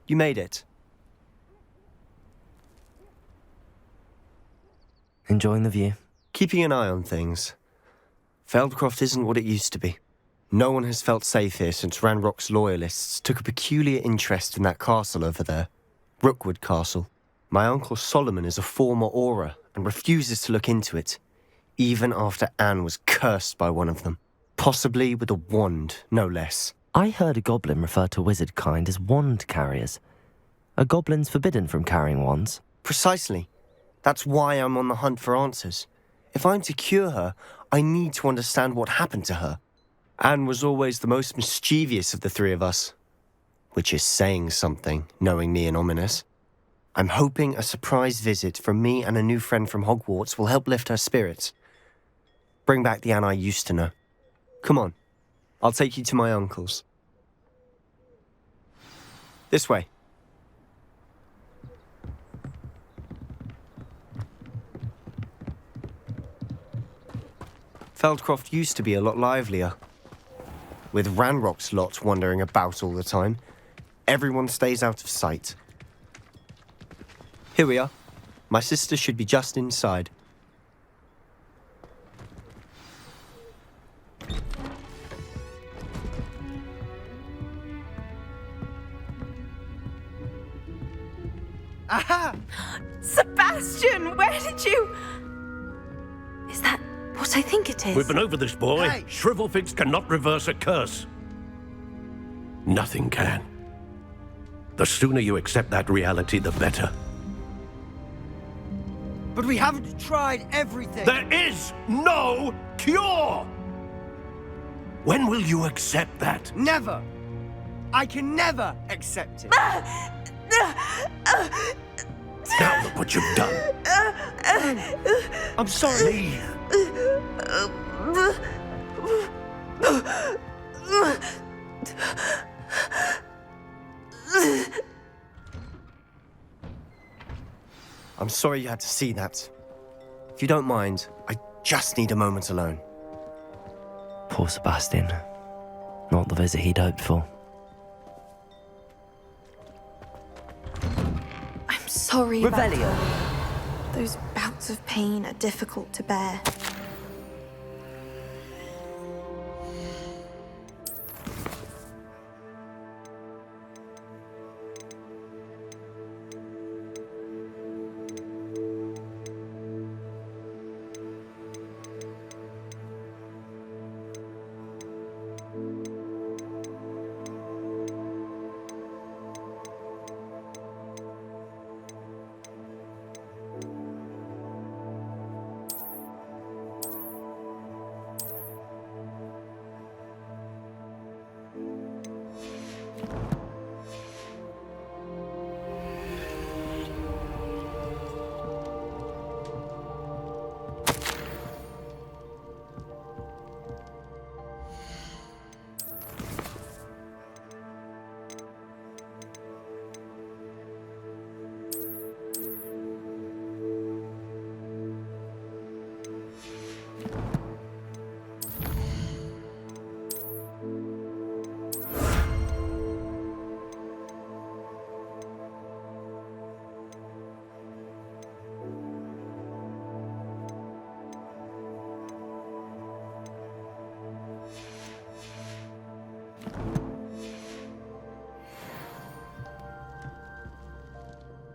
You made it. Enjoying the view? Keeping an eye on things. Feldcroft isn't what it used to be. No one has felt safe here since Ranrock's loyalists took a peculiar interest in that castle over there. Rookwood Castle. My uncle Solomon is a former Auror and refuses to look into it, even after Anne was cursed by one of them. Possibly with a wand, no less. I heard a goblin refer to wizard kind as wand carriers. Are goblins forbidden from carrying wands? Precisely. That's why I'm on the hunt for answers. If I'm to cure her, I need to understand what happened to her. Anne was always the most mischievous of the three of us. Which is saying something, knowing me and Ominous. I'm hoping a surprise visit from me and a new friend from Hogwarts will help lift her spirits. Bring back the Anne I used to know. Come on, I'll take you to my uncle's. This way. Feldcroft used to be a lot livelier. With Ranrock's lot wandering about all the time, everyone stays out of sight. Here we are. My sister should be just inside. Aha! Sebastian, where did you... Is that what I think it is? We've been over this, boy. Hey. Shrivelfigs cannot reverse a curse. Nothing can. The sooner you accept that reality, the better. But we haven't tried everything. There is no cure! When will you accept that? Never. I can never accept it. Now look what you've done. I'm sorry. Leave. I'm sorry you had to see that. If you don't mind, I just need a moment alone. Poor Sebastian. Not the visit he'd hoped for. I'm sorry Revelio. about her. Those bouts of pain are difficult to bear.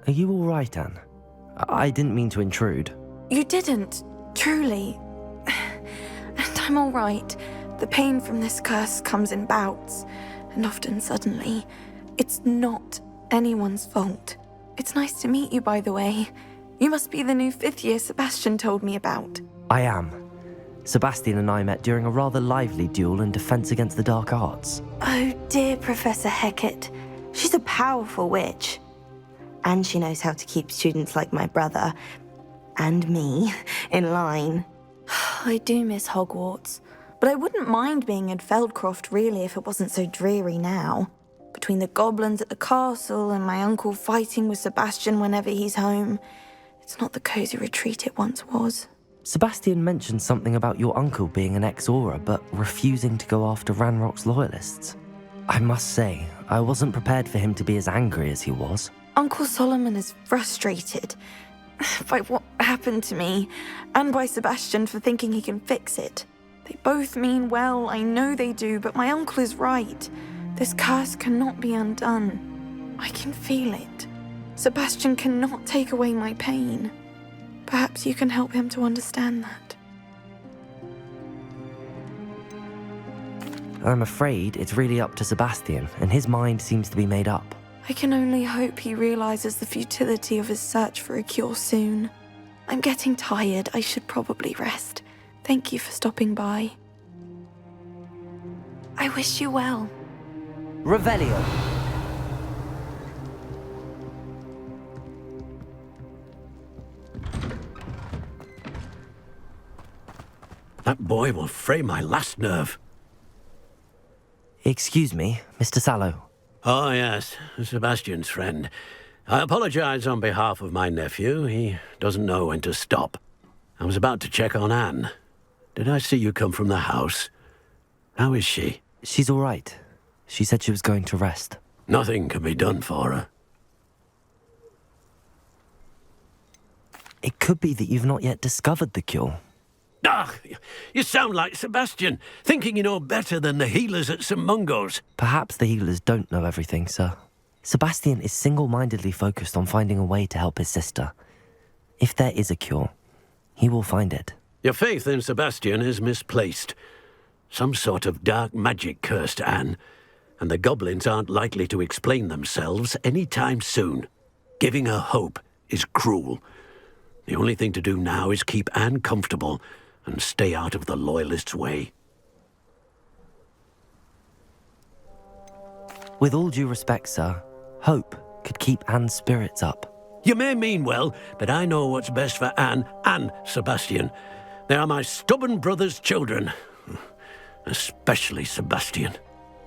Are you all right, Anne? I didn't mean to intrude. You didn't, truly. And I'm all right. The pain from this curse comes in bouts, and often suddenly. It's not anyone's fault. It's nice to meet you, by the way. You must be the new 5th year Sebastian told me about. I am. Sebastian and I met during a rather lively duel in Defense Against the Dark Arts. Oh dear, Professor Hecat. She's a powerful witch. And she knows how to keep students like my brother, and me, in line. I do miss Hogwarts, but I wouldn't mind being in Feldcroft really if it wasn't so dreary now. Between the goblins at the castle and my uncle fighting with Sebastian whenever he's home, it's not the cozy retreat it once was. Sebastian mentioned something about your uncle being an ex-Auror, but refusing to go after Ranrock's loyalists. I must say, I wasn't prepared for him to be as angry as he was. Uncle Solomon is frustrated by what happened to me, and by Sebastian for thinking he can fix it. They both mean well, I know they do, but my uncle is right. This curse cannot be undone. I can feel it. Sebastian cannot take away my pain. Perhaps you can help him to understand that. I'm afraid it's really up to Sebastian, and his mind seems to be made up. I can only hope he realizes the futility of his search for a cure soon. I'm getting tired. I should probably rest. Thank you for stopping by. I wish you well. Revelio. That boy will fray my last nerve. Excuse me, Mr. Sallow. Oh, yes, Sebastian's friend. I apologize on behalf of my nephew. He doesn't know when to stop. I was about to check on Anne. Did I see you come from the house? How is she? She's all right. She said she was going to rest. Nothing can be done for her. It could be that you've not yet discovered the cure. Ah, you sound like Sebastian, thinking you know better than the healers at St. Mungo's. Perhaps the healers don't know everything, sir. Sebastian is single-mindedly focused on finding a way to help his sister. If there is a cure, he will find it. Your faith in Sebastian is misplaced. Some sort of dark magic cursed Anne, and the goblins aren't likely to explain themselves any time soon. Giving her hope is cruel. The only thing to do now is keep Anne comfortable and stay out of the Loyalists' way. With all due respect, sir, hope could keep Anne's spirits up. You may mean well, but I know what's best for Anne and Sebastian. They are my stubborn brother's children. Especially Sebastian.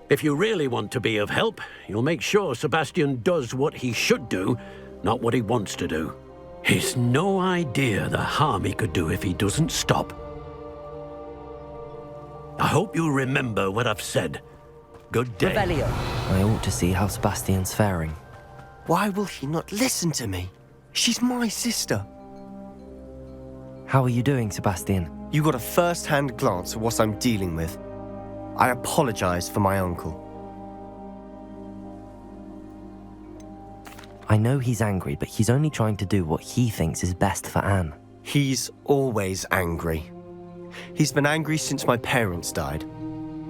If you really want to be of help, you'll make sure Sebastian does what he should do, not what he wants to do. He's no idea the harm he could do if he doesn't stop. I hope you remember what I've said. Good day. Revelio. I ought to see how Sebastian's faring. Why will he not listen to me? She's my sister. How are you doing, Sebastian? You got a first-hand glance at what I'm dealing with. I apologize for my uncle. I know he's angry, but he's only trying to do what he thinks is best for Anne. He's always angry. He's been angry since my parents died.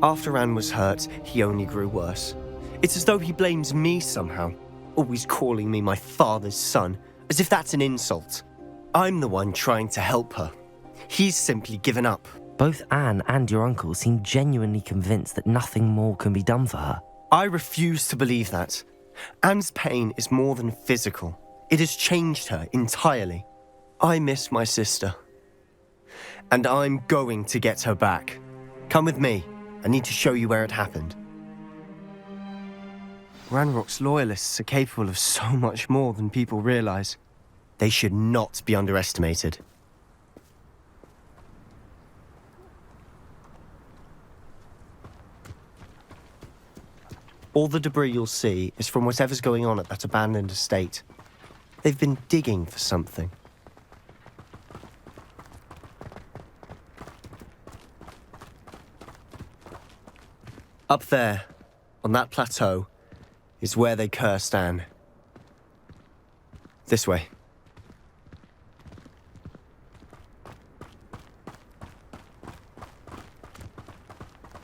After Anne was hurt, he only grew worse. It's as though he blames me somehow, always calling me my father's son, as if that's an insult. I'm the one trying to help her. He's simply given up. Both Anne and your uncle seem genuinely convinced that nothing more can be done for her. I refuse to believe that. Anne's pain is more than physical. It has changed her entirely. I miss my sister. And I'm going to get her back. Come with me. I need to show you where it happened. Ranrock's loyalists are capable of so much more than people realize. They should not be underestimated. All the debris you'll see is from whatever's going on at that abandoned estate. They've been digging for something. Up there, on that plateau, is where they cursed Anne. This way.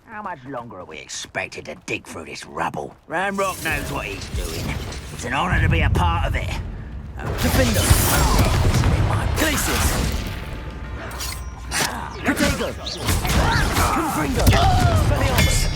How much longer are we expected to dig through this rubble? Ranrock knows what he's doing. It's an honor to be a part of it. Defender. Glacius. Protego. Confringo. Speliomus.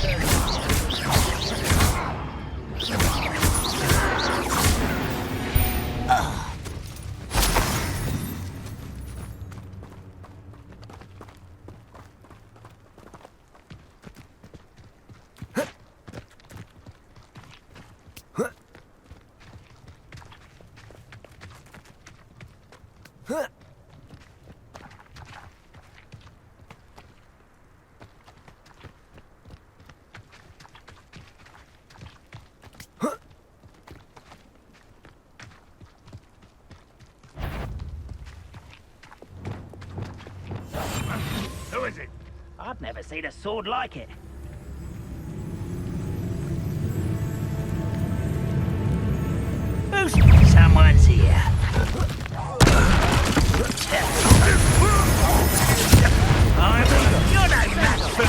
I've never seen a sword like it. Someone's here. You're no match for me.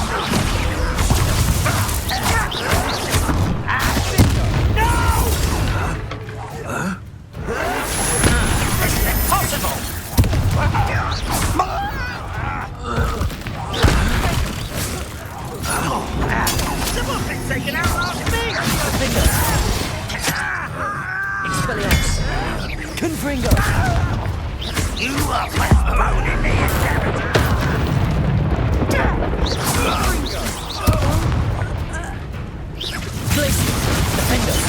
No! This is impossible! Someone's been taken out last me! Expelliarmus! Confringo! You are what's thrown in the inheritance! Defender!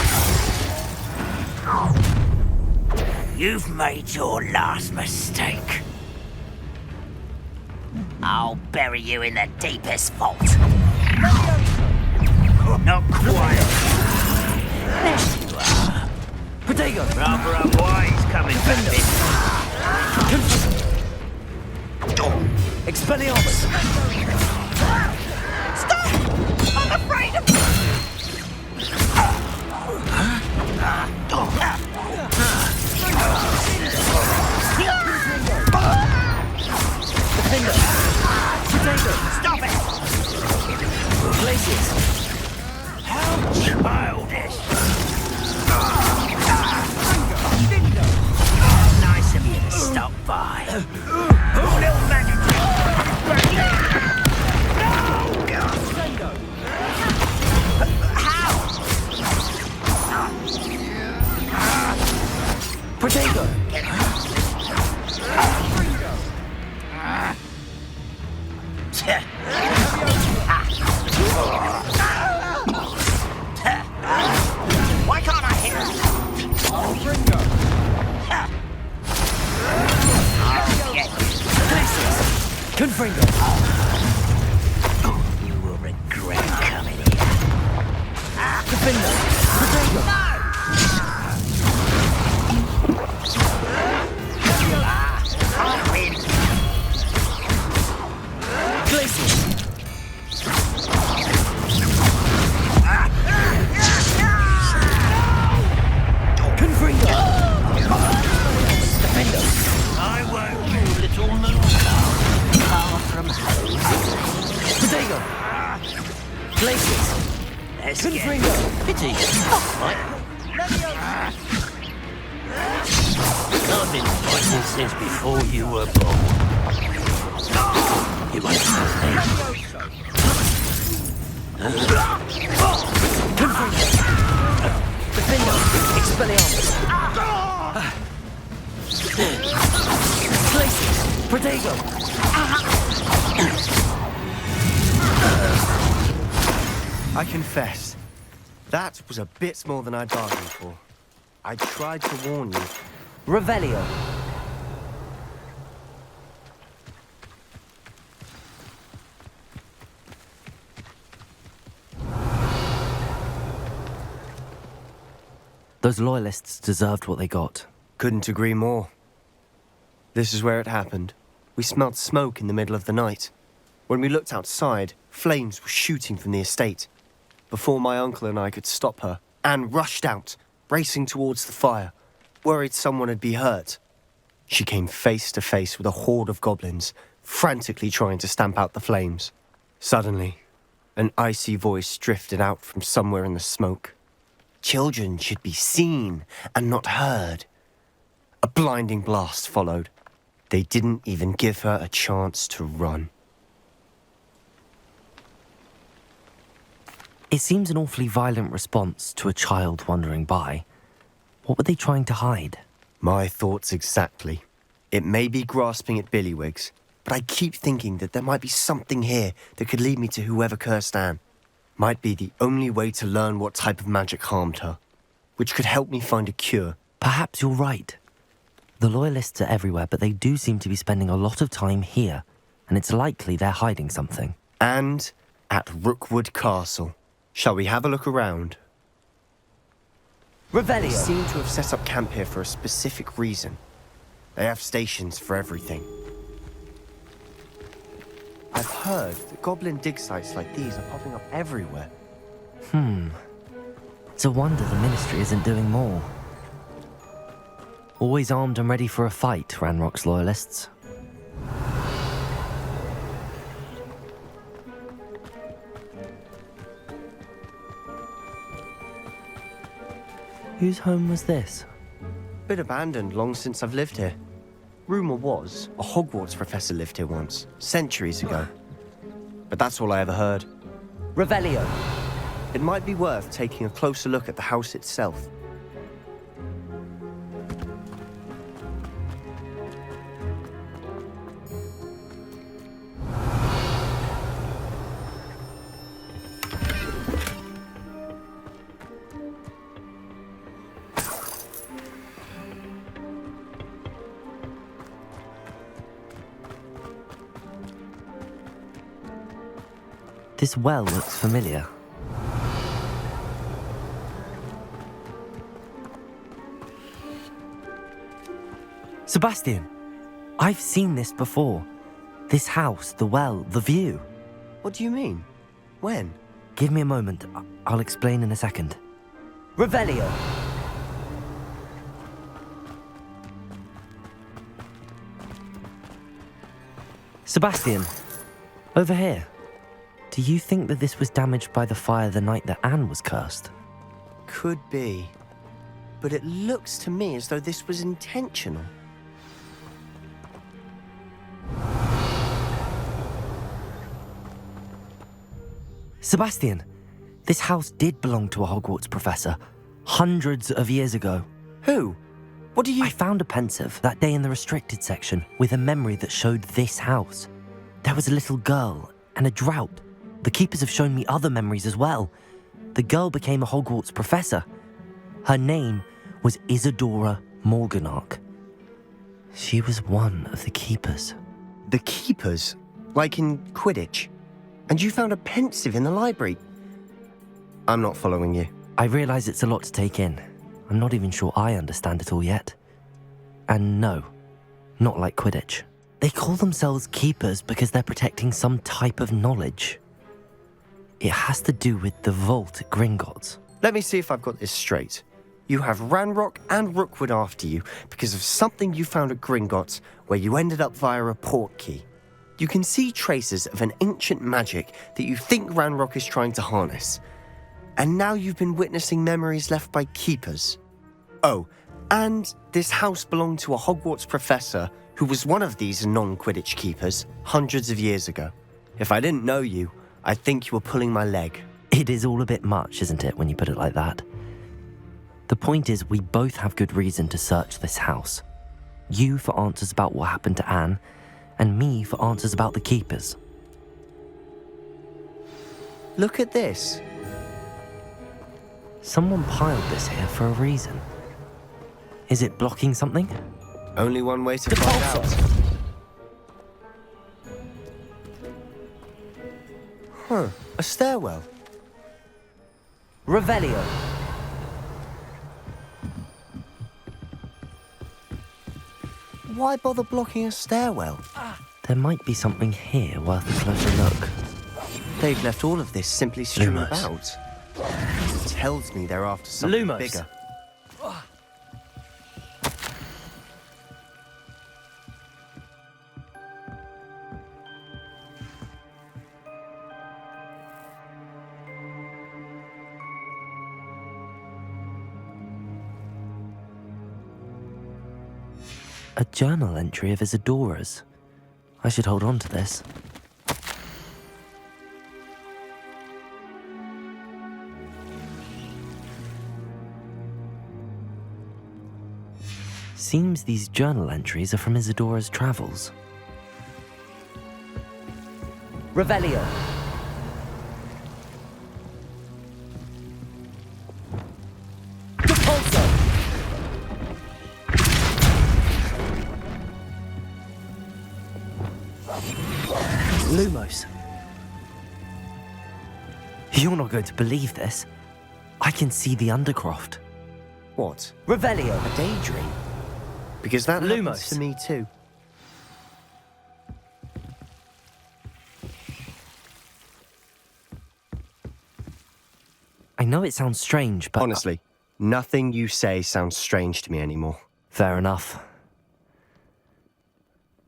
You've made your last mistake. I'll bury you in the deepest vault. Not quite. There you are. Protego! Rather unwise coming back this. Expelliarmus! Stop! I'm afraid of Defender! Protego! Stop it! Glaciers! How childish! Nice of you to stop by. Little magic trick! No! How? Protego! Why can't I hit him? I'll get you. Confringo! You will regret coming here. Defender! Protego! I'll win. Glaciers! Confringo! Defender! I won't, you little mooncalf. Far from home. Protego! Glaciers! Let's get Confringo! Pity! I've been fighting since before you were born. You won't stop me. Defender! Expelliarmus! Glaciers! Protego! I confess, that was a bit more than I bargained for. I tried to warn you. Revelio! Those loyalists deserved what they got. Couldn't agree more. This is where it happened. We smelled smoke in the middle of the night. When we looked outside, flames were shooting from the estate. Before my uncle and I could stop her, Anne rushed out, racing towards the fire, worried someone had been hurt. She came face to face with a horde of goblins, frantically trying to stamp out the flames. Suddenly, an icy voice drifted out from somewhere in the smoke. Children should be seen and not heard. A blinding blast followed. They didn't even give her a chance to run. It seems an awfully violent response to a child wandering by. What were they trying to hide? My thoughts exactly. It may be grasping at billywhigs, but I keep thinking that there might be something here that could lead me to whoever cursed Anne. Might be the only way to learn what type of magic harmed her, which could help me find a cure. Perhaps you're right. The loyalists are everywhere, but they do seem to be spending a lot of time here, and it's likely they're hiding something. And at Rookwood Castle. Shall we have a look around? They Revelio! seem to have set up camp here for a specific reason. They have stations for everything. I've heard that goblin dig sites like these are popping up everywhere. It's a wonder the Ministry isn't doing more. Always armed and ready for a fight, Ranrock's loyalists. Whose home was this? Been abandoned long since I've lived here. Rumour was a Hogwarts professor lived here once, centuries ago. But that's all I ever heard. Revelio. It might be worth taking a closer look at the house itself. This well looks familiar. Sebastian, I've seen this before. This house, the well, the view. What do you mean? When? Give me a moment. I'll explain in a second. Revelio. Sebastian, over here. Do you think that this was damaged by the fire the night that Anne was cursed? Could be. But it looks to me as though this was intentional. Sebastian, this house did belong to a Hogwarts professor, hundreds of years ago. Who? What do you... I found a pensive that day in the restricted section with a memory that showed this house. There was a little girl and a drought. The keepers have shown me other memories as well. The girl became a Hogwarts professor. Her name was Isadora Morganach. She was one of the keepers. The keepers? Like in Quidditch? And you found a pensive in the library? I'm not following you. I realise it's a lot to take in. I'm not even sure I understand it all yet. And no, not like Quidditch. They call themselves keepers because they're protecting some type of knowledge. It has to do with the vault at Gringotts. Let me see if I've got this straight. You have Ranrock and Rookwood after you because of something you found at Gringotts where you ended up via a portkey. You can see traces of an ancient magic that you think Ranrock is trying to harness. And now you've been witnessing memories left by keepers. Oh, and this house belonged to a Hogwarts professor who was one of these non-Quidditch keepers hundreds of years ago. If I didn't know you, I'd think you were pulling my leg. It is all a bit much, isn't it, when you put it like that? The point is, we both have good reason to search this house. You for answers about what happened to Anne, and me for answers about the keepers. Look at this. Someone piled this here for a reason. Is it blocking something? Only one way to find out. Huh, a stairwell. Revelio. Why bother blocking a stairwell? There might be something here worth a closer look. They've left all of this simply strewn Lumos. about. It tells me they're after something Lumos. bigger. A journal entry of Isadora's. I should hold on to this. Seems these journal entries are from Isadora's travels. Revelio. Lumos. You're not going to believe this. I can see the Undercroft. What? Revelio. A daydream? Because that happens Lumos. to me too. I know it sounds strange, but... Honestly, nothing you say sounds strange to me anymore. Fair enough.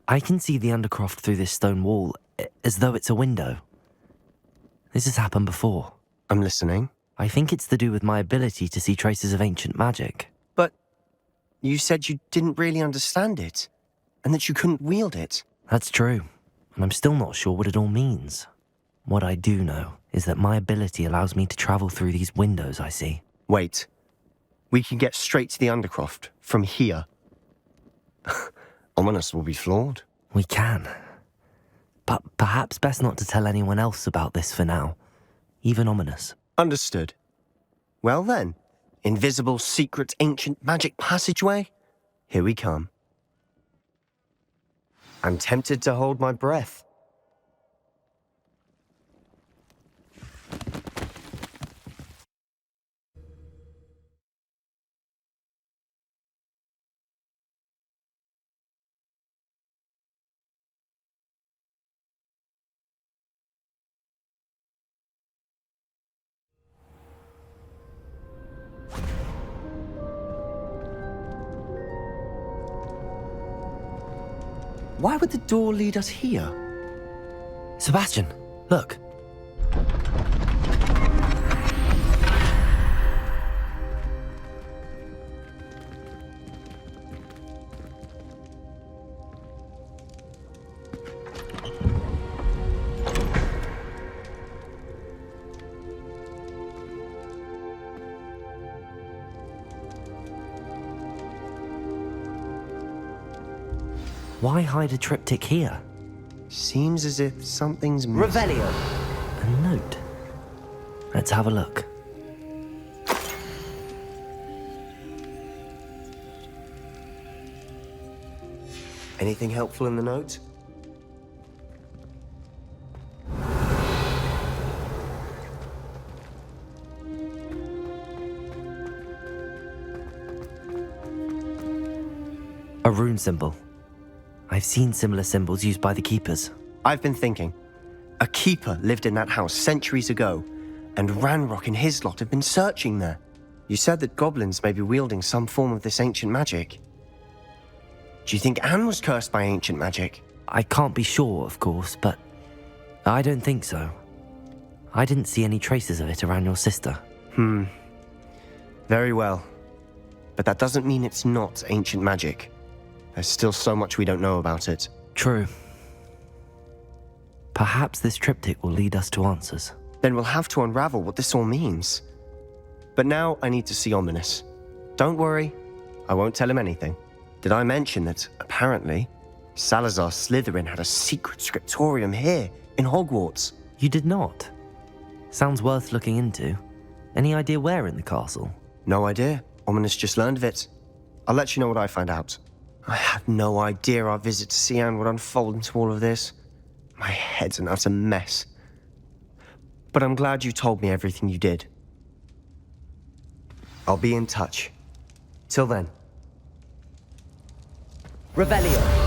I can see the Undercroft through this stone wall, as though it's a window. This has happened before. I'm listening. I think it's to do with my ability to see traces of ancient magic. But you said you didn't really understand it, and that you couldn't wield it. That's true, and I'm still not sure what it all means. What I do know is that my ability allows me to travel through these windows I see. Wait. We can get straight to the Undercroft from here. Ominous will be floored. We can. But perhaps best not to tell anyone else about this for now. Even Ominous. Understood. Well then, invisible, secret, ancient magic passageway? Here we come. I'm tempted to hold my breath. Why would the door lead us here? Sebastian, look. Why hide a triptych here? Seems as if something's missing. Revelio. A note. Let's have a look. Anything helpful in the note? A rune symbol. I've seen similar symbols used by the keepers. I've been thinking. A keeper lived in that house centuries ago, and Ranrock and his lot have been searching there. You said that goblins may be wielding some form of this ancient magic. Do you think Anne was cursed by ancient magic? I can't be sure, of course, but I don't think so. I didn't see any traces of it around your sister. Very well. But that doesn't mean it's not ancient magic. There's still so much we don't know about it. True. Perhaps this triptych will lead us to answers. Then we'll have to unravel what this all means. But now I need to see Ominous. Don't worry, I won't tell him anything. Did I mention that, apparently, Salazar Slytherin had a secret scriptorium here, in Hogwarts? You did not? Sounds worth looking into. Any idea where in the castle? No idea. Ominous just learned of it. I'll let you know what I find out. I had no idea our visit to Cian would unfold into all of this. My head's an utter mess. But I'm glad you told me everything you did. I'll be in touch. Till then. Revelio.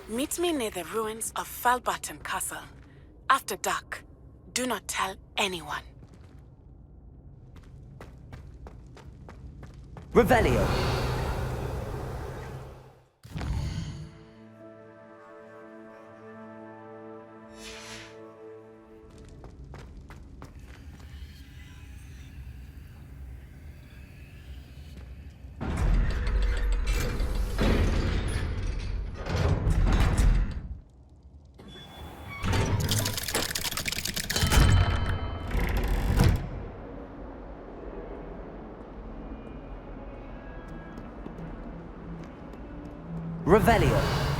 Meet me near the ruins of Falbarton Castle. After dark. Do not tell anyone. Revelio. Revelio.